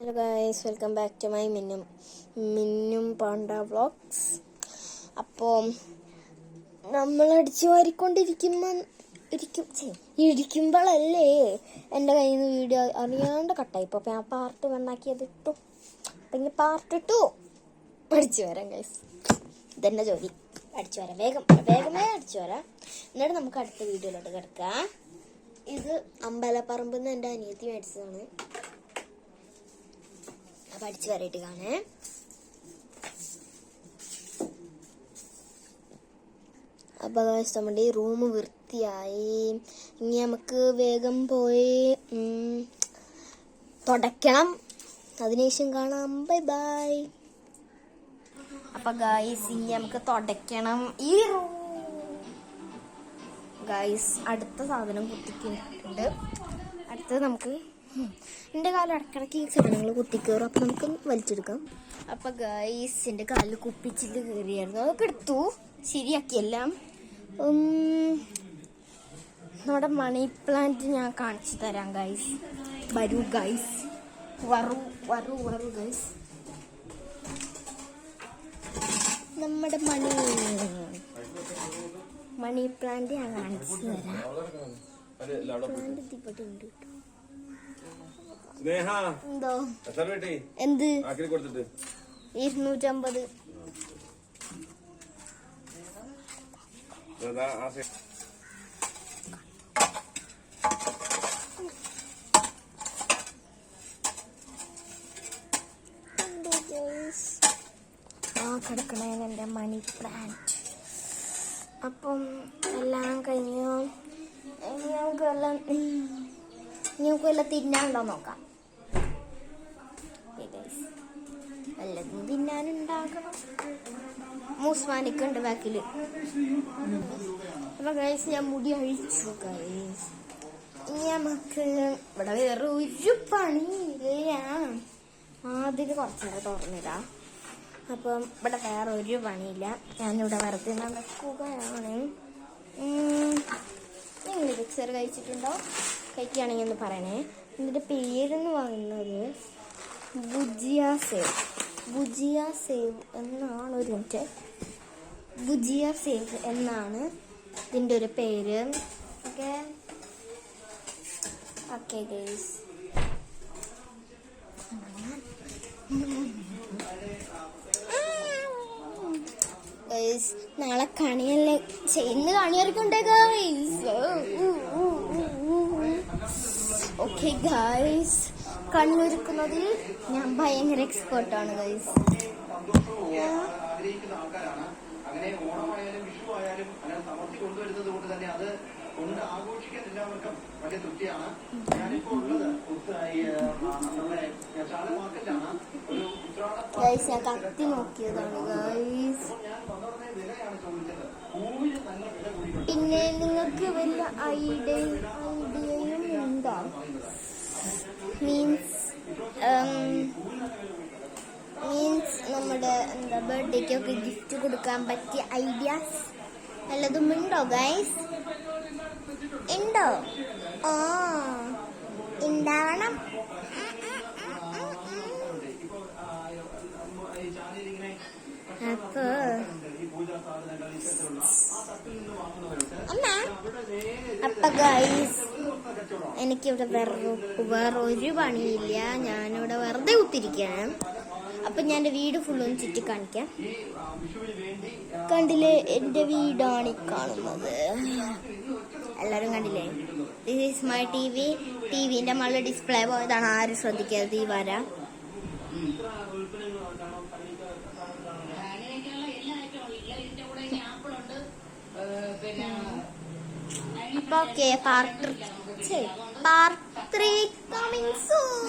Hello guys, welcome back to my മിന്നും panda vlogs. അപ്പോൾ നമ്മൾ അടിച്ചു വാരിക്കൊണ്ടിരിക്കുമ്പോഴല്ലേ എൻ്റെ കയ്യിൽ നിന്ന് വീഡിയോ അറിയാണ്ട് കട്ടായിപ്പോൾ അപ്പോൾ ഞാൻ പാർട്ട് 1 ആക്കിയത് ഇട്ടു. അപ്പം ഇനി പാർട്ട് 2 അടിച്ചു വരാം ഗൈസ്. ഇതെന്നെ ജോലി, അടിച്ചു വരാം, വേഗമേ അടിച്ചു വരാം. എന്നിട്ട് നമുക്ക് അടുത്ത വീഡിയോയിലോട്ട് കിടക്കാം. ഇത് അമ്പലപ്പറമ്പിൽ നിന്ന് എൻ്റെ അനിയത്തി മേടിച്ചതാണ്. പഠിച്ചു വരയിട്ട് കാണേ. അപ്പൊ നമ്മുടെ ഈ റൂം വൃത്തിയായി. ഇനി നമുക്ക് വേഗം പോയി തുടയ്ക്കണം. അതിനുശേഷം കാണാം. Bye bye. അപ്പൊ ഗൈസ്, ഇനി നമുക്ക് തുടയ്ക്കണം ഈ റൂം. ഗൈസ്, അടുത്ത സാധനം കുത്തിക്കുന്നുണ്ട്. അടുത്തത് നമുക്ക് എൻ്റെ കാലിൽ ഇടയ്ക്കിടയ്ക്ക് ഈ സാധനങ്ങൾ കുത്തിക്കയറും. അപ്പം നമുക്ക് വലിച്ചെടുക്കാം. അപ്പം ഗൈസ്, എൻ്റെ കാലിൽ കുപ്പിച്ചില് കയറിയായിരുന്നു. അതൊക്കെ എടുത്തു, ശരിയാക്കിയെല്ലാം. നമ്മുടെ മണി പ്ലാന്റ് ഞാൻ കാണിച്ചു തരാം ഗൈസ്. വരൂ ഗൈസ്, വരൂ ഗൈസ്. നമ്മുടെ മണി പ്ലാന്റ് ഞാൻ കാണിച്ചു തരാം. പ്ലാന്റ് എത്തിപ്പെട്ടുണ്ട് കേട്ടോ. എന്തോ എന്ത് 250. കിടക്കണേ എൻ്റെ മണി പ്ലാന്റ്. അപ്പം എല്ലാം കഴിഞ്ഞു. ഞങ്ങൾക്കെല്ലാം തിന്നാനുണ്ടോ നോക്കാം. വല്ലതും തിന്നാനുണ്ടാകണം. മൂസ്മാനിക്കുണ്ട് ബാക്കില്. അപ്പൊ ഗൈസ്, ഞാൻ മുടി അഴിച്ചു ഗൈസ്. ഇനി നമുക്ക് ഇവിടെ വേറെ ഒരു പണിയില്ല. അതിൽ കുറച്ചുകൂടെ തുറന്നിടാം. അപ്പം ഇവിടെ വേറെ ഒരു പണിയില്ല. ഞാനിവിടെ വെറുതെ നടക്കുകയാണ്. നിങ്ങൾ മിക്സർ കഴിച്ചിട്ടുണ്ടോ? കഴിക്കുകയാണെങ്കിൽ ഒന്ന് പറയണേ. ഇതിൻ്റെ പേരെന്ന് പറയുന്നത് ഭുജിയ സേവ് എന്നാണ്. ഒരു മിനിറ്റ്. ഭുജിയ സേവ് എന്നാണ് ഇതിൻ്റെ ഒരു പേര്. Okay guys. ഗൈസ്, നാളെ കണിയല്ലേ ചെയ്യുന്ന കണിയർക്കുണ്ട് ഗൈസ്. ഓക്കെ ഗൈസ്, കണ്ണൊരുക്കുന്നതിൽ ഞാൻ ഭയങ്കര എക്സ്പേർട്ടാണ് ഗൈസ്. അങ്ങനെ ഓണമായാലും വിഷു ആയാലും അങ്ങനെ സമൃദ്ധി കൊണ്ടുവരുന്നത് കൊണ്ട് തന്നെ അത് കൊണ്ട് ആഘോഷിക്കാൻ എല്ലാവർക്കും വലിയ തൃപ്തിയാണ്. ഞാനിപ്പോ ഉള്ളത് നമ്മുടെ ചാല മാർക്കറ്റിലാണ്. ഒരു ഞാൻ കത്തി നോക്കിയതാണ് ഗൈസ്. ഞാൻ വന്നോടനെ വിലയാണ് ചോദിച്ചത്. പൂവിന് നല്ല വില കൂടി. പിന്നെ നിങ്ങൾക്ക് വല്ല ഐഡിയയും ഉണ്ടോ? മീൻസ് നമ്മുടെ ബർത്ത്ഡേക്കൊക്കെ ഗിഫ്റ്റ് കൊടുക്കാൻ പറ്റിയ ഐഡിയാസ് വല്ലതും ഉണ്ടോ ഗൈസ്? ഉണ്ടോ? ഉണ്ടാവണം. അപ്പൊ ഗൈസ്, എനിക്കിവിടെ വേറെ ഒരു പണിയില്ല. ഞാനിവിടെ വെറുതെ കുത്തിരിക്കുകയാണ്. അപ്പൊ ഞാൻ എൻ്റെ വീട് ഫുള്ളൊന്ന് ചുറ്റി കാണിക്കാം. കണ്ടില്ലേ, എൻ്റെ വീടാണ് ഈ കാണുന്നത്. എല്ലാവരും കണ്ടില്ലേ? ദിസ് ഈസ് മൈ ടിവിന്റെ മുകളിൽ ഡിസ്പ്ലേ പോയതാണ്. ആരും ശ്രദ്ധിക്കാതെ ഈ വര. Okay, part 3 coming soon.